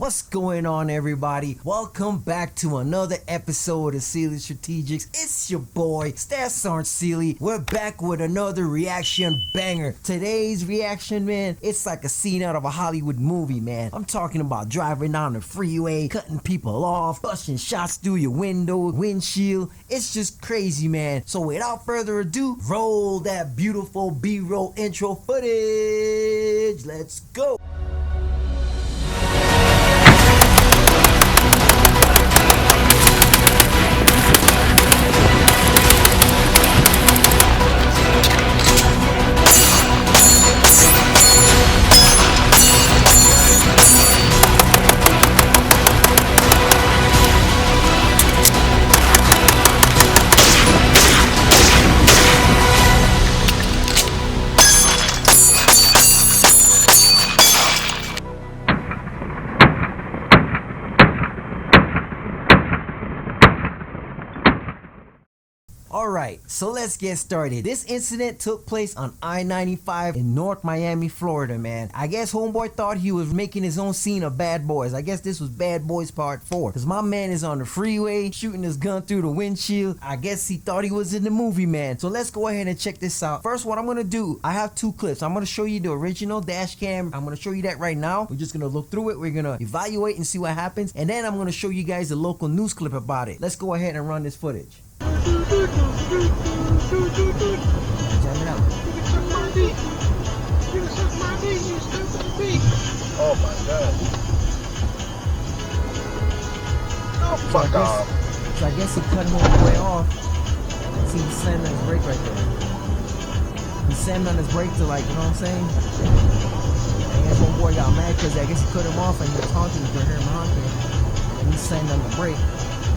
What's going on, everybody? Welcome back to another episode of Sealy Strategics. It's your boy, Stats Aren't Sealy. We're back with another reaction banger. Today's reaction, man, it's like a scene out of a Hollywood movie, man. I'm talking about driving down the freeway, cutting people off, busting shots through your window, windshield. It's just crazy, man. So without further ado, roll that beautiful B-roll intro footage. Let's go. Alright, so let's get started. This incident took place on I95 in North Miami, Florida, man. I guess homeboy thought he was making his own scene of Bad Boys. I guess this was Bad Boys Part 4. Because my man is on the freeway, shooting his gun through the windshield. I guess he thought he was in the movie, man. So let's go ahead and check this out. First, what I'm going to do, I have two clips. I'm going to show you the original dash cam. I'm going to show you that right now. We're just going to look through it. We're going to evaluate and see what happens. And then I'm going to show you guys the local news clip about it. Let's go ahead and run this footage. Jam it out. Oh my god. Oh, fuck off. So I guess he cut him all the way off. See, he slammed on his brake right there. He slammed on his brake to, like, you know what I'm saying? I guess one boy got mad because I guess he cut him off and he was honking, you could hear him honking. And he slammed on the brake.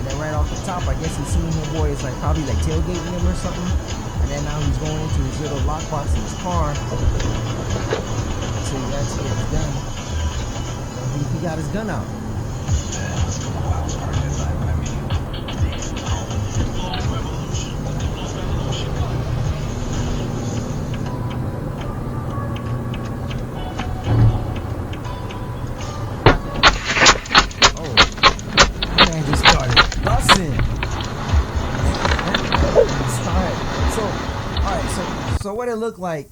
And then right off the top, I guess he's seeing him boy is like probably like tailgating him or something. And then now he's going into his little lockbox in his car. So he actually has his gun. He got his gun out. So what it looked like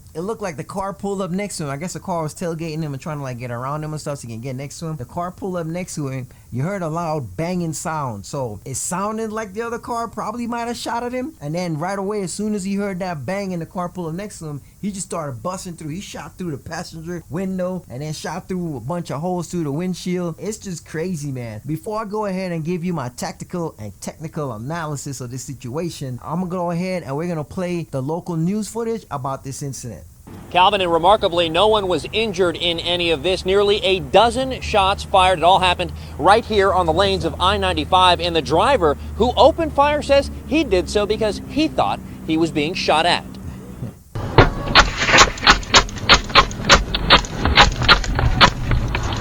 the car pulled up next to him. I guess the car was tailgating him and trying to like get around him and stuff so he can get next to him. The car pulled up next to him. You heard a loud banging sound. So it sounded like the other car probably might have shot at him. And then right away, as soon as he heard that bang and the car pulled up next to him, he just started busting through. He shot through the passenger window and then shot through a bunch of holes through the windshield. It's just crazy, man. Before I go ahead and give you my tactical and technical analysis of this situation, I'm gonna go ahead and we're gonna play the local news footage about this incident. Calvin, and remarkably, no one was injured in any of this. Nearly a dozen shots fired. It all happened right here on the lanes of I-95, and the driver who opened fire says he did so because he thought he was being shot at.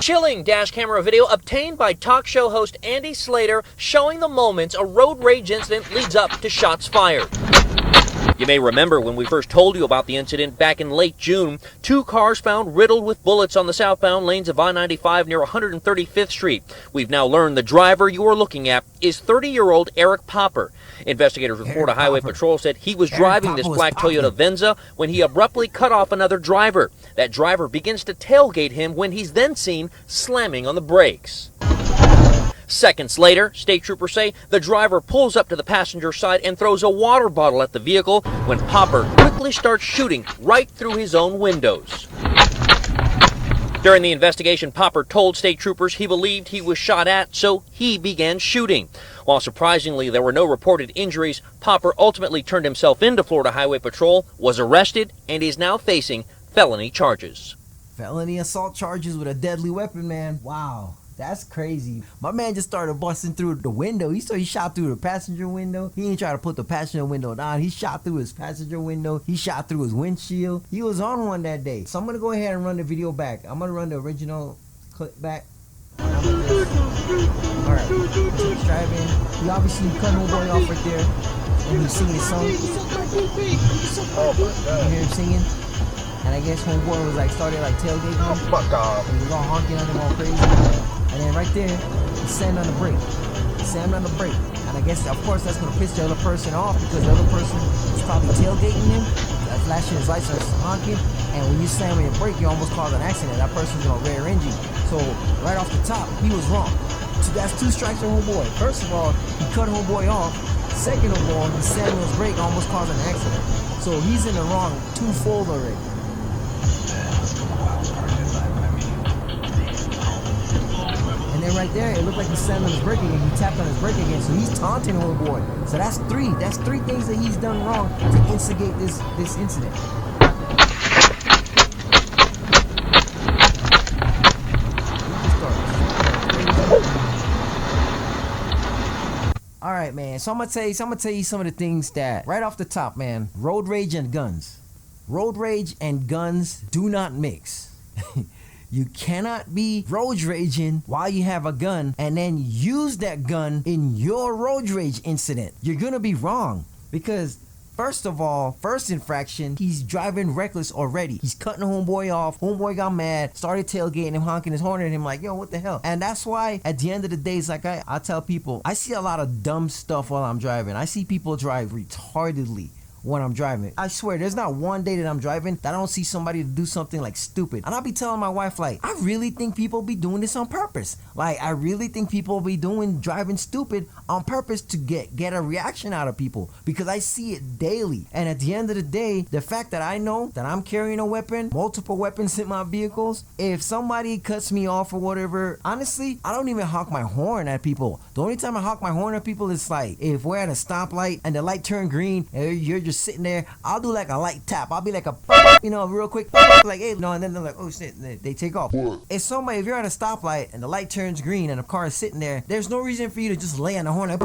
Chilling dash camera video obtained by talk show host Andy Slater showing the moments a road rage incident leads up to shots fired. You may remember when we first told you about the incident back in late June, two cars found riddled with bullets on the southbound lanes of I-95 near 135th Street. We've now learned the driver you are looking at is 30-year-old Eric Popper. Investigators with Florida Highway Patrol said he was driving this black Toyota Venza when he abruptly cut off another driver. That driver begins to tailgate him when he's then seen slamming on the brakes. Seconds later, state troopers say the driver pulls up to the passenger side and throws a water bottle at the vehicle when Popper quickly starts shooting right through his own windows. During the investigation, Popper told state troopers he believed he was shot at, so he began shooting. While surprisingly there were no reported injuries, Popper ultimately turned himself into Florida Highway Patrol, was arrested, and is now facing felony charges. Felony assault charges with a deadly weapon, man. Wow. That's crazy. My man just started busting through the window. He shot through the passenger window. He ain't try to put the passenger window down. He shot through his passenger window. He shot through his windshield. He was on one that day. So I'm going to go ahead and run the video back. I'm going to run the original clip back. Alright. He's driving. He obviously cut homeboy off right there. And he's singing his song. Oh my god. You hear him singing? And I guess homeboy was like started like tailgating him. Oh, fuck off. And he was all honking on him all crazy. And then right there, he slammed on the brake. He slammed on the brake. And I guess, of course, that's going to piss the other person off because the other person is probably tailgating him, flashing his lights or honking. And when you slam on your brake, you almost cause an accident. That person's going to rear end you. So right off the top, he was wrong. So that's 2 strikes on homeboy. First of all, he cut homeboy off. Second of all, he slammed on his brake, almost caused an accident. So he's in the wrong twofold already. And then right there, it looked like he slammed on his brake again. He tapped on his brake again, so he's taunting homeboy. So that's 3. That's 3 things that he's done wrong to instigate this incident. All right, man. So I'm gonna tell you some of the things that right off the top, man. Road rage and guns. Road rage and guns do not mix. You cannot be road raging while you have a gun and then use that gun in your road rage incident. You're gonna be wrong because first of all, first infraction, he's driving reckless already. He's cutting homeboy off. Homeboy got mad, started tailgating him, honking his horn at him like, yo, what the hell? And that's why at the end of the day, it's like I tell people, I see a lot of dumb stuff while I'm driving. I see people drive retardedly when I'm driving. I swear, there's not one day that I'm driving that I don't see somebody to do something like stupid. And I'll be telling my wife, like, I really think people be doing this on purpose. Like, I really think people be driving stupid on purpose to get a reaction out of people because I see it daily. And at the end of the day, the fact that I know that I'm carrying a weapon, multiple weapons in my vehicles, if somebody cuts me off or whatever, honestly, I don't even honk my horn at people. The only time I honk my horn at people is like if we're at a stoplight and the light turned green and you're just sitting there, I'll do like a light tap. I'll be like a, real quick, like, hey, and then they're like, oh shit, they take off. If you're at a stoplight and the light turns green and the car is sitting there, there's no reason for you to just lay on the horn, because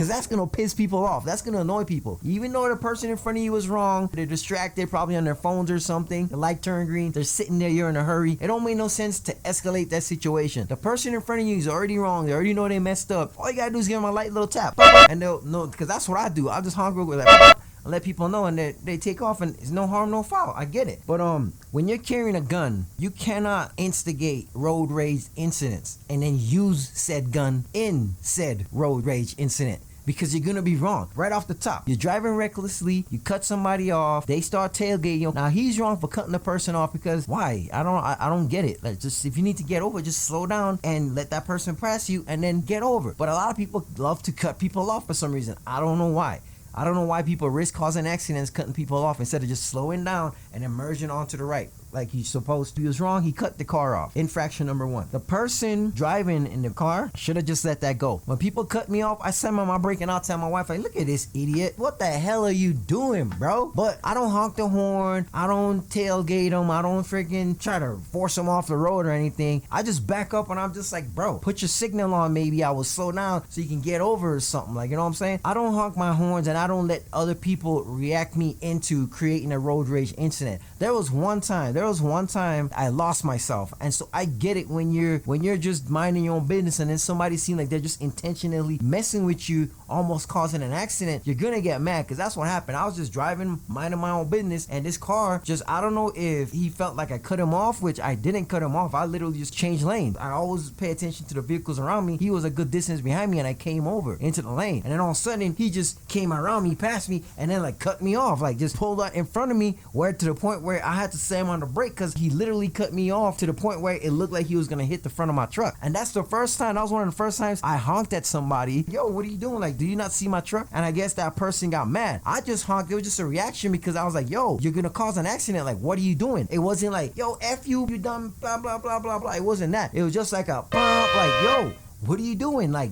that's gonna piss people off. That's gonna annoy people. Even though the person in front of you was wrong, they're distracted, probably on their phones or something. The light turned green, they're sitting there, you're in a hurry. It don't make no sense to escalate that situation. The person in front of you is already wrong. They already know they messed up. All you gotta do is give them a light little tap, and they'll know, because that's what I do. I'll just honk real quick, like, let people know, and they take off, and it's no harm, no foul. I get it. But when you're carrying a gun, you cannot instigate road rage incidents and then use said gun in said road rage incident, because you're gonna be wrong right off the top. You're driving recklessly, you cut somebody off, they start tailgating you. Now he's wrong for cutting the person off because why? I don't get it. Like, just if you need to get over, just slow down and let that person pass you and then get over. But a lot of people love to cut people off for some reason. I don't know why. I don't know why people risk causing accidents cutting people off instead of just slowing down and then merging onto the right like he's supposed to. He was wrong. He cut the car off. Infraction number 1. The person driving in the car should have just let that go. When people cut me off, I slam on my brake and I'll tell my wife, like, look at this idiot. What the hell are you doing, bro? But I don't honk the horn. I don't tailgate them. I don't freaking try to force them off the road or anything. I just back up and I'm just like, bro, put your signal on. Maybe I will slow down so you can get over or something. Like, you know what I'm saying? I don't honk my horns and I don't let other people react me into creating a road rage incident. There was one time I lost myself, and so I get it when you're just minding your own business and then somebody seems like they're just intentionally messing with you, almost causing an accident. You're gonna get mad because that's what happened. I was just driving, minding my own business, and this car just, I don't know if he felt like I cut him off, which I didn't cut him off. I literally just changed lanes. I always pay attention to the vehicles around me. He was a good distance behind me and I came over into the lane, and then all of a sudden he just came around me, passed me, and then like cut me off, like just pulled out in front of me, where to the point where I had to slam on the brake because he literally cut me off to the point where it looked like he was gonna hit the front of my truck. And that's the first time, that was one of the first times I honked at somebody. Yo, what are you doing? Like, do you not see my truck? And I guess that person got mad. I just honked. It was just a reaction because I was like, yo, you're gonna cause an accident. Like, what are you doing? It wasn't like, yo, F you done blah blah blah blah blah. It wasn't that. It was just like a bump, like, yo, what are you doing? Like,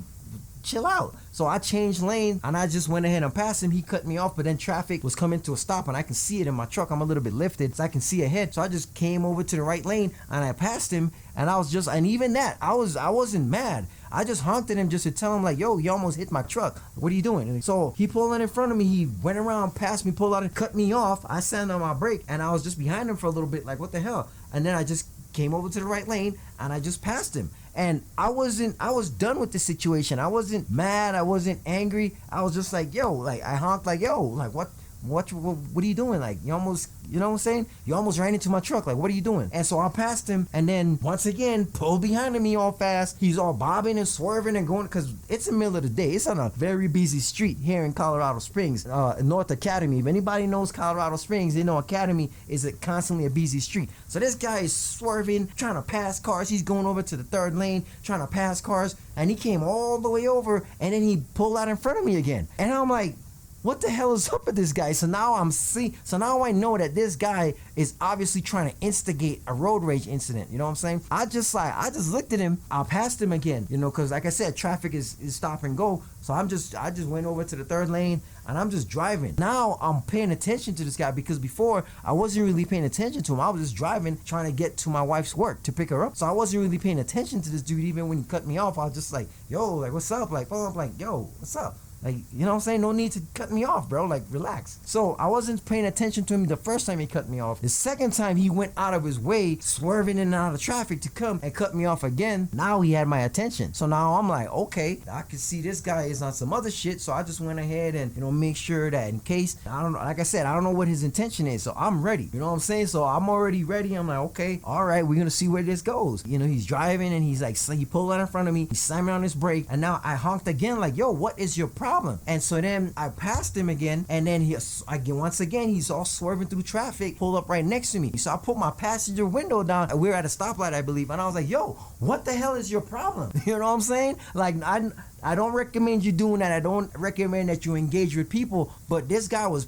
chill out. So I changed lane and I just went ahead and passed him. He cut me off, but then traffic was coming to a stop and I can see it in my truck. I'm a little bit lifted so I can see ahead. So I just came over to the right lane and I passed him, and I was just, and even that, I wasn't mad. I just honked at him just to tell him like, yo, you almost hit my truck. What are you doing? And so he pulled out in front of me. He went around, passed me, pulled out and cut me off. I slammed on my brake and I was just behind him for a little bit, like, what the hell? And then I just came over to the right lane and I just passed him. And I was done with the situation. I wasn't mad. I wasn't angry. I was just like, yo, like, I honked like, yo, like, what what are you doing? Like, you almost, you know what I'm saying? You almost ran into my truck. Like, what are you doing? And so I passed him, and then once again, pulled behind me all fast. He's all bobbing and swerving and going, because it's the middle of the day. It's on a very busy street here in Colorado Springs, North Academy. If anybody knows Colorado Springs, they know Academy is constantly a busy street. So this guy is swerving, trying to pass cars. He's going over to the third lane, trying to pass cars, and he came all the way over, and then he pulled out in front of me again. And I'm like, what the hell is up with this guy? So now so now I know that this guy is obviously trying to instigate a road rage incident. You know what I'm saying? I just looked at him. I passed him again, you know, because like I said, traffic is stop and go. So I just went over to the third lane, and I'm just driving. Now I'm paying attention to this guy, because before I wasn't really paying attention to him. I was just driving, trying to get to my wife's work to pick her up. So I wasn't really paying attention to this dude. Even when he cut me off, I was just like, yo, like, what's up? Like, oh, I'm like, yo, what's up? Like, you know what I'm saying? No need to cut me off, bro. Like, relax. So I wasn't paying attention to him the first time he cut me off. The second time he went out of his way, swerving in and out of traffic to come and cut me off again. Now he had my attention. So now I'm like, okay, I can see this guy is on some other shit. So I just went ahead and, you know, make sure that in case, I don't know, like I said, I don't know what his intention is. So I'm ready. You know what I'm saying? So I'm already ready. I'm like, okay, all right, we're going to see where this goes. You know, he's driving, and he's like, so he pulled out in front of me. He slammed on his brake, and now I honked again like, yo, what is your problem? And so then I passed him again, and then once again he's all swerving through traffic, pulled up right next to me. So I put my passenger window down, and we were at a stoplight, I believe, and I was like, yo, what the hell is your problem? You know what I'm saying? Like, I don't recommend you doing that. I don't recommend that you engage with people, but this guy was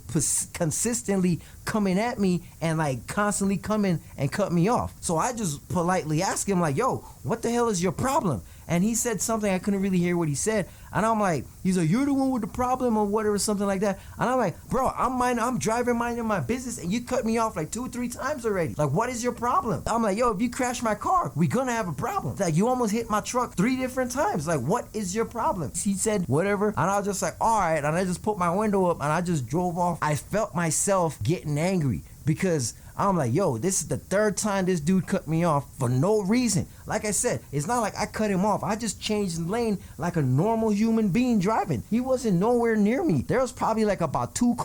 consistently coming at me and like constantly coming and cut me off. So I just politely asked him like, yo, what the hell is your problem? And he said something, I couldn't really hear what he said. And I'm like, he's like, you're the one with the problem or whatever, something like that. And I'm like, bro, I'm driving, minding my business, and you cut me off like 2 or 3 times already. Like, what is your problem? I'm like, yo, if you crash my car, we're gonna have a problem. Like, you almost hit my truck 3 different times. Like, what is your problem? He said, whatever. And I was just like, all right. And I just put my window up, and I just drove off. I felt myself getting angry, because I'm like, yo, this is the 3rd time this dude cut me off for no reason. Like I said, it's not like I cut him off. I just changed lane like a normal human being driving. He wasn't nowhere near me. There was probably like about 2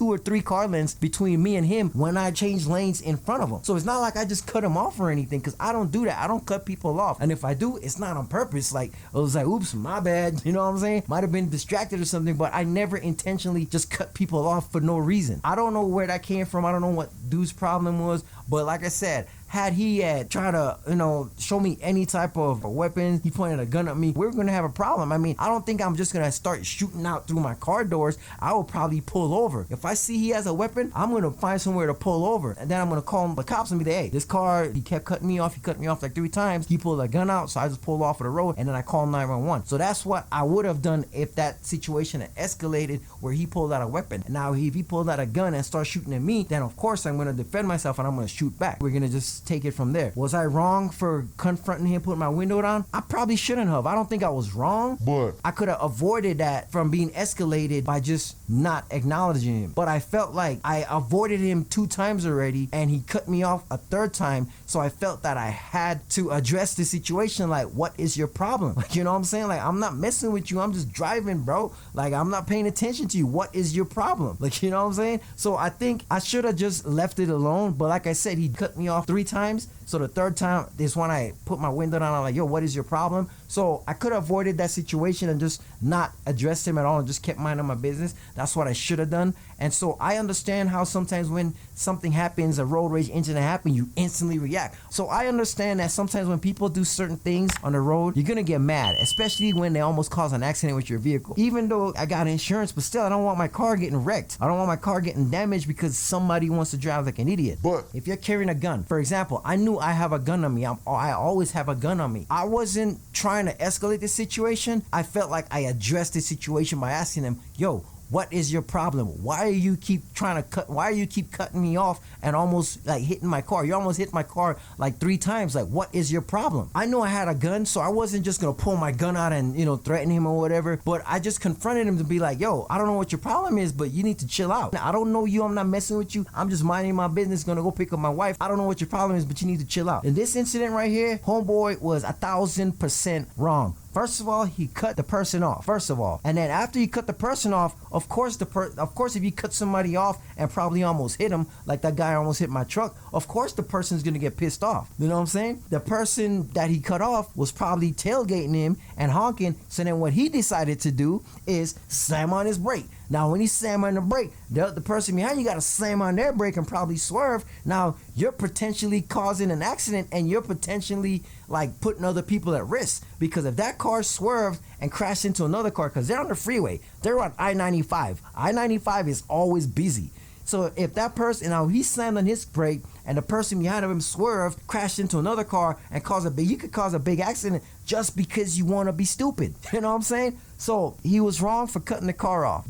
or 3 car lengths between me and him when I changed lanes in front of him. So it's not like I just cut him off or anything, because I don't do that. I don't cut people off. And if I do, it's not on purpose. Like, I was like, oops, my bad. You know what I'm saying? Might have been distracted or something, but I never intentionally just cut people off for no reason. I don't know where that came from. I don't know what dude's problem was, but like I said, had he tried to, you know, show me any type of weapon, he pointed a gun at me, we're gonna have a problem. I mean, I don't think I'm just gonna start shooting out through my car doors. I will probably pull over. If I see he has a weapon, I'm gonna find somewhere to pull over, and then I'm gonna call the cops and be like, hey, this car, he kept cutting me off. He cut me off like 3 times. He pulled a gun out, so I just pulled off of the road, and then I called 911. So that's what I would have done if that situation had escalated where he pulled out a weapon. Now, if he pulled out a gun and started shooting at me, then of course I'm gonna defend myself and I'm gonna shoot back. We're gonna just take it from there. Was I wrong for confronting him, putting my window down? I probably shouldn't have. I don't think I was wrong, but I could have avoided that from being escalated by just not acknowledging him. But I felt like I avoided him 2 times already, and he cut me off a 3rd time, so I felt that I had to address the situation. Like, what is your problem? Like, you know what I'm saying? Like, I'm not messing with you. I'm just driving, bro. Like, I'm not paying attention to you. What is your problem? Like, you know what I'm saying? So I think I should have just left it alone, but like I said, he cut me off 3 times. So the 3rd time is when I put my window down. I'm like, yo, what is your problem? So I could have avoided that situation and just not addressed him at all and just kept minding my business. That's what I should have done. And so I understand how sometimes when something happens, a road rage incident happens, you instantly react. So I understand that sometimes when people do certain things on the road, you're gonna get mad, especially when they almost cause an accident with your vehicle. Even though I got insurance, but still, I don't want my car getting wrecked. I don't want my car getting damaged because somebody wants to drive like an idiot. But if you're carrying a gun, for example, I knew I have a gun on me. I always have a gun on me. I wasn't trying to escalate the situation. I felt like I addressed the situation by asking them, yo, what is your problem? Why are you keep cutting me off and almost like hitting my car? You almost hit my car like 3 times. Like, what is your problem? I know I had a gun, so I wasn't just gonna pull my gun out and, you know, threaten him or whatever, but I just confronted him to be like, yo, I don't know what your problem is, but you need to chill out. I don't know you, I'm not messing with you. I'm just minding my business, gonna go pick up my wife. I don't know what your problem is, but you need to chill out. In this incident right here, homeboy was 1,000% wrong. First of all, he cut the person off. First of all, and then after he cut the person off, of course, if you cut somebody off and probably almost hit him, like that guy almost hit my truck, of course the person's gonna get pissed off. You know what I'm saying? The person that he cut off was probably tailgating him and honking. So then what he decided to do is slam on his brake. Now, when he slam on the brake, the person behind you got to slam on their brake and probably swerve. Now, you're potentially causing an accident, and you're potentially like putting other people at risk, because if that car swerved and crashed into another car, because they're on the freeway, they're on I95. I95 is always busy. So if that person, now he slammed on his brake and the person behind him swerved, crashed into another car and you could cause a big accident just because you want to be stupid. You know what I'm saying? So he was wrong for cutting the car off.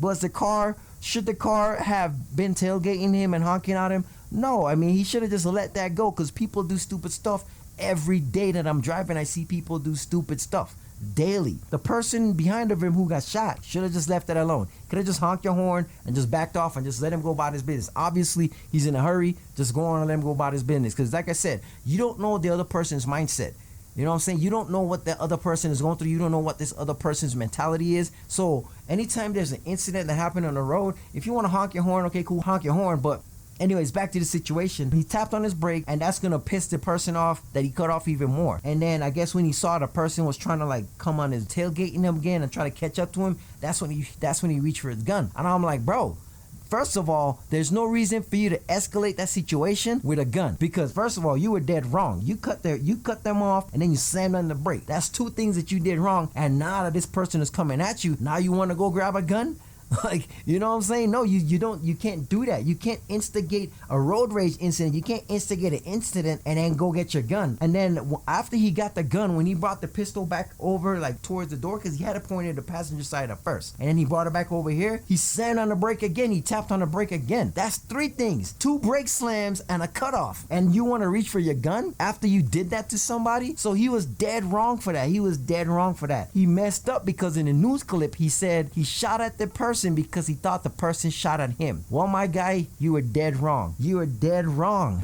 Should the car have been tailgating him and honking at him? No, I mean, he should have just let that go, because people do stupid stuff. Every day that I'm driving, I see people do stupid stuff. Daily. The person behind of him who got shot should have just left that alone. Could have just honked your horn and just backed off and just let him go about his business. Obviously, he's in a hurry. Just go on and let him go about his business. Because like I said, you don't know the other person's mindset. You know what I'm saying? You don't know what the other person is going through. You don't know what this other person's mentality is. So anytime there's an incident that happened on the road, if you want to honk your horn, okay, cool, honk your horn. But anyways, back to the situation. He tapped on his brake, and that's gonna piss the person off that he cut off even more. And then I guess when he saw the person was trying to like come on his tailgating him again and try to catch up to him, that's when he reached for his gun. And I'm like, bro, first of all, there's no reason for you to escalate that situation with a gun, because first of all, you were dead wrong. You cut them off, and then you slammed on the brake. That's two things that you did wrong. And now that this person is coming at you, now you want to go grab a gun? Like, you know what I'm saying? No, you can't do that. You can't instigate a road rage incident. You can't instigate an incident and then go get your gun. And then after he got the gun, when he brought the pistol back over like towards the door, because he had it pointed at the passenger side at first, and then he brought it back over here, he slammed on the brake again. He tapped on the brake again. That's three things: 2 brake slams and a cutoff. And you want to reach for your gun after you did that to somebody? So he was dead wrong for that. He messed up, because in the news clip he said he shot at the person because he thought the person shot at him. Well, my guy, you were dead wrong.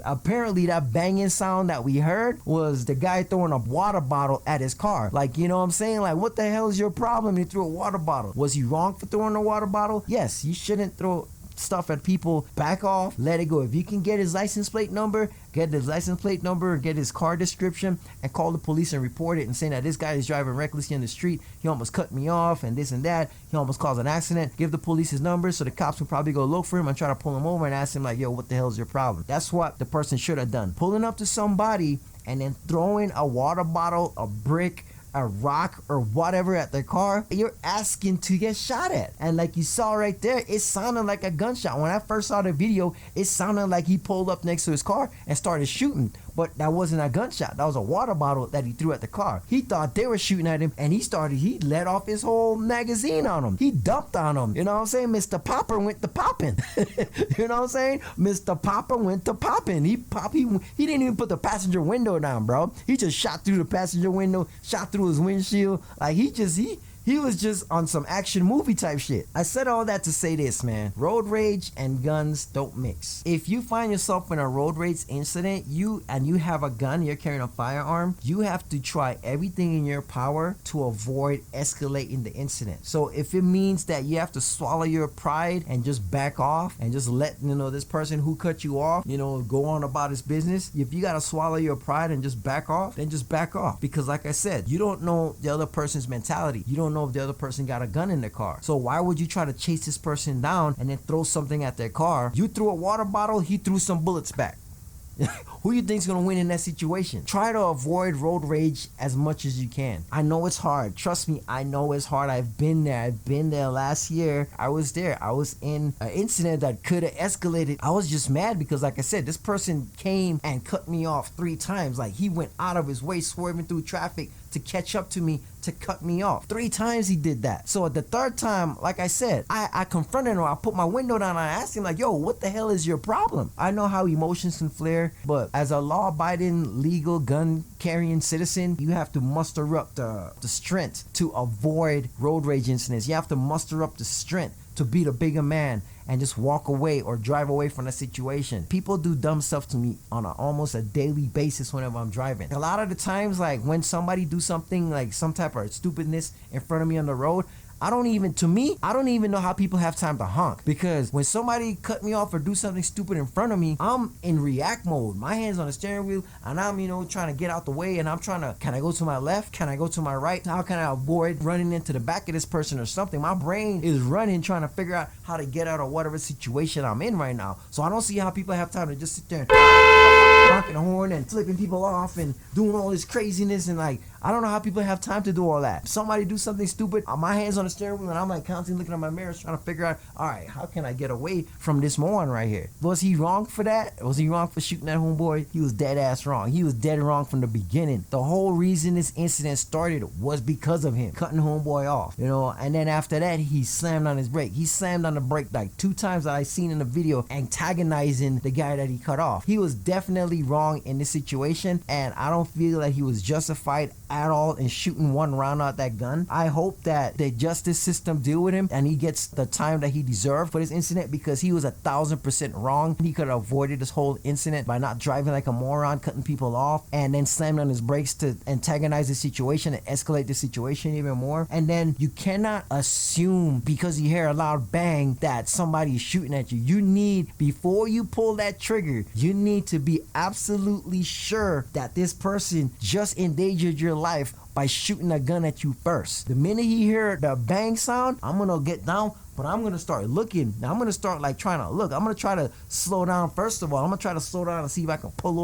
Apparently that banging sound that we heard was the guy throwing a water bottle at his car. Like, you know what I'm saying? Like, what the hell is your problem? He threw a water bottle. Was he wrong for throwing a water bottle? Yes, you shouldn't throw stuff at people. Back off, let it go. If you can get his license plate number, get his car description, and call the police and report it and say that this guy is driving recklessly on the street. He almost cut me off and this and that. He almost caused an accident. Give the police his number so the cops will probably go look for him and try to pull him over and ask him like, yo, what the hell is your problem? That's what the person should have done. Pulling up to somebody and then throwing a water bottle, a brick, a rock, or whatever at their car, you're asking to get shot at. And like you saw right there, it sounded like a gunshot. When I first saw the video, it sounded like he pulled up next to his car and started shooting. But that wasn't a gunshot. That was a water bottle that he threw at the car. He thought they were shooting at him, and he let off his whole magazine on him. He dumped on him. You know what I'm saying? Mr. Popper went to popping. You know what I'm saying? Mr. Popper went to popping. He didn't even put the passenger window down, bro. He just shot through the passenger window, shot through his windshield. Like, he was just on some action movie type shit. I said all that to say this, man. Road rage and guns don't mix. If you find yourself in a road rage incident, you have a gun, you're carrying a firearm, you have to try everything in your power to avoid escalating the incident. So if it means that you have to swallow your pride and just back off and just let, this person who cut you off, go on about his business, if you gotta swallow your pride and just back off, then just back off. Because like I said, you don't know the other person's mentality. You don't know if the other person got a gun in their car. So why would you try to chase this person down and then throw something at their car? You threw a water bottle, he threw some bullets back. Who you think's gonna win in that situation? Try to avoid road rage as much as you can. I know it's hard. Trust me, I know it's hard. I've been there last year. I was there. I was in an incident that could have escalated. I was just mad because, like I said, this person came and cut me off 3 times. Like, he went out of his way, swerving through traffic to catch up to me, to cut me off. 3 times he did that. So at the 3rd time, like I said, I confronted him. I put my window down and I asked him like, yo, what the hell is your problem? I know how emotions can flare, but as a law-abiding, legal, gun-carrying citizen, you have to muster up the strength to avoid road rage incidents. You have to muster up the strength to be the bigger man and just walk away or drive away from the situation. People do dumb stuff to me on almost a daily basis whenever I'm driving. A lot of the times, like when somebody do something like some type of stupidness in front of me on the road, I don't even know how people have time to honk, because when somebody cut me off or do something stupid in front of me, I'm in react mode. My hands on the steering wheel and I'm, trying to get out the way, and I'm trying to, can I go to my left? Can I go to my right? How can I avoid running into the back of this person or something? My brain is running trying to figure out how to get out of whatever situation I'm in right now. So I don't see how people have time to just sit there and honking the horn and flipping people off and doing all this craziness, and like, I don't know how people have time to do all that. If somebody do something stupid, my hands on the steering wheel and I'm like constantly looking at my mirrors trying to figure out, all right, how can I get away from this moron right here? Was he wrong for that? Was he wrong for shooting that homeboy? He was dead ass wrong. He was dead wrong from the beginning. The whole reason this incident started was because of him cutting homeboy off, and then after that, he slammed on his brake. He slammed on the brake like 2 times that I seen in the video, antagonizing the guy that he cut off. He was definitely wrong in this situation, and I don't feel that he was justified at all in shooting one round out that gun. I hope that the justice system deal with him and he gets the time that he deserved for this incident, because he was 1,000% wrong. He could have avoided this whole incident by not driving like a moron, cutting people off, and then slamming on his brakes to antagonize the situation and escalate the situation even more. And then you cannot assume because you hear a loud bang that somebody is shooting at you. You need, before you pull that trigger, you need to be absolutely sure that this person just endangered your life by shooting a gun at you first. The minute he hear the bang sound, I'm gonna get down, but I'm gonna start looking. Now I'm gonna start like trying to look. I'm gonna try to slow down first of all. I'm gonna try to slow down and see if I can pull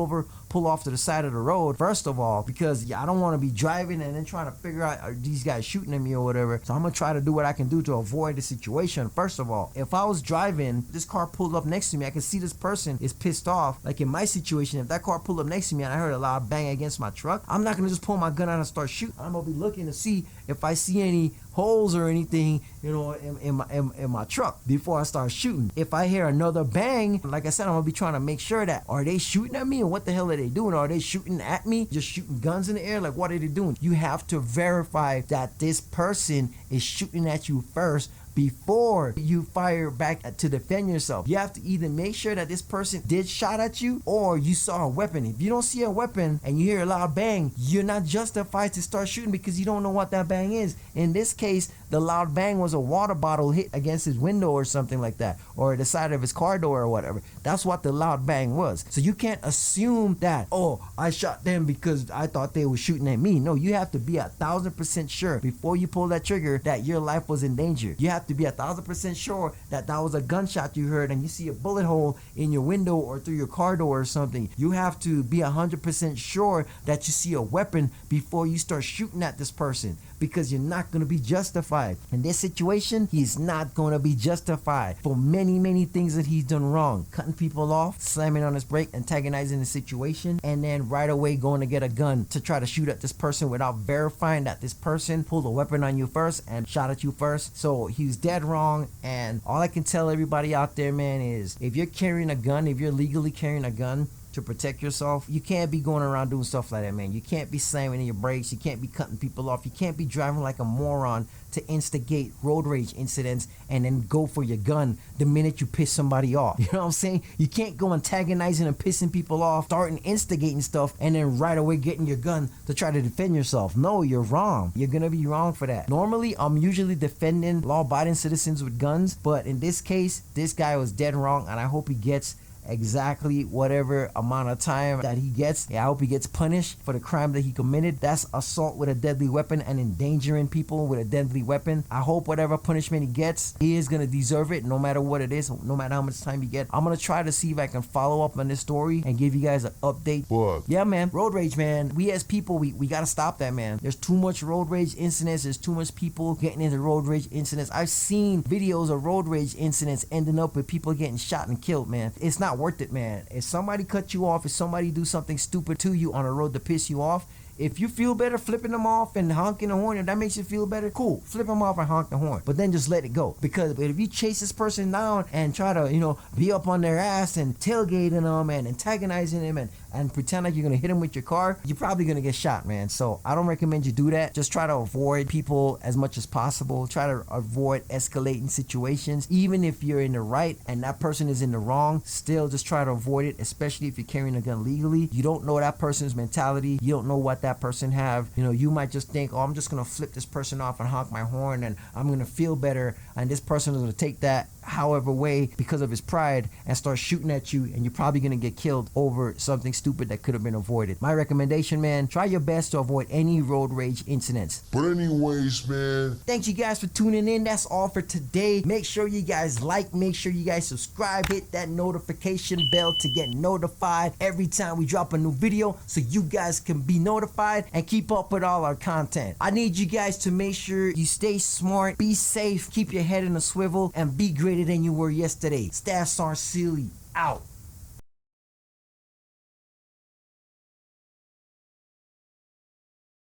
off to the side of the road first of all, because I don't want to be driving and then trying to figure out, are these guys shooting at me or whatever. So I'm gonna try to do what I can do to avoid the situation first of all. If I was driving, this car pulled up next to me, I can see this person is pissed off. Like in my situation, if that car pulled up next to me and I heard a loud bang against my truck, I'm not gonna just pull my gun out and start shooting. I'm gonna be looking to see if I see any holes or anything, in my truck before I start shooting. If I hear another bang, like I said, I'm gonna be trying to make sure that, are they shooting at me, and what the hell are they doing? Are they shooting at me? Just shooting guns in the air? Like, what are they doing? You have to verify that this person is shooting at you first before you fire back to defend yourself. You have to either make sure that this person did shot at you or you saw a weapon. If you don't see a weapon and you hear a loud bang, you're not justified to start shooting because you don't know what that bang is. In this case, the loud bang was a water bottle hit against his window or something like that, or the side of his car door or whatever. That's what the loud bang was. So you can't assume that, oh, I shot them because I thought they were shooting at me. No, you have to be 1,000% sure before you pull that trigger that your life was in danger. You have to be 1,000% sure that that was a gunshot you heard and you see a bullet hole in your window or through your car door or something. You have to be 100% sure that you see a weapon before you start shooting at this person, because you're not going to be justified. In this situation, he's not going to be justified for many, many things that he's done wrong. Cutting people off, slamming on his brake, antagonizing the situation, and then right away going to get a gun to try to shoot at this person without verifying that this person pulled a weapon on you first and shot at you first. So he's dead wrong, and all I can tell everybody out there, man, is if you're carrying a gun, if you're legally carrying a gun to protect yourself, you can't be going around doing stuff like that, man. You can't be slamming in your brakes. You can't be cutting people off. You can't be driving like a moron to instigate road rage incidents and then go for your gun the minute you piss somebody off. You know what I'm saying? You can't go antagonizing and pissing people off, starting instigating stuff, and then right away getting your gun to try to defend yourself. No, you're wrong. You're gonna be wrong for that. Normally, I'm usually defending law-abiding citizens with guns, but in this case, this guy was dead wrong, and I hope he gets exactly whatever amount of time that he gets. I hope he gets punished for the crime that he committed. That's assault with a deadly weapon and endangering people with a deadly weapon. I hope whatever punishment he gets, he is going to deserve it, no matter what it is, no matter how much time he gets. I'm going to try to see if I can follow up on this story and give you guys an update. What? Yeah, man. Road rage, man. We as people, we got to stop that, man. There's too much road rage incidents. There's too much people getting into road rage incidents. I've seen videos of road rage incidents ending up with people getting shot and killed, man. It's not worth it, man. If somebody cut you off, if somebody do something stupid to you on the road to piss you off, if you feel better flipping them off and honking the horn, if that makes you feel better, cool. Flip them off and honk the horn. But then just let it go. Because if you chase this person down and try to, be up on their ass and tailgating them and antagonizing them and pretend like you're gonna hit them with your car, you're probably gonna get shot, man. So I don't recommend you do that. Just try to avoid people as much as possible. Try to avoid escalating situations. Even if you're in the right and that person is in the wrong, still just try to avoid it, especially if you're carrying a gun legally. You don't know that person's mentality. You don't know what that person have. You know, you might just think, oh, I'm just gonna flip this person off and honk my horn and I'm gonna feel better, and this person is gonna take that however way because of his pride and start shooting at you, and you're probably gonna get killed over something stupid that could have been avoided. My recommendation, man, try your best to avoid any road rage incidents. But anyways, man, Thanks you guys for tuning in. That's all for today. Make sure you guys like, make sure you guys subscribe, hit that notification bell to get notified every time we drop a new video so you guys can be notified and keep up with all our content. I need you guys to make sure you stay smart, be safe, keep your head in a swivel, and be greater than you were yesterday. Staff Sergeant Sealy out.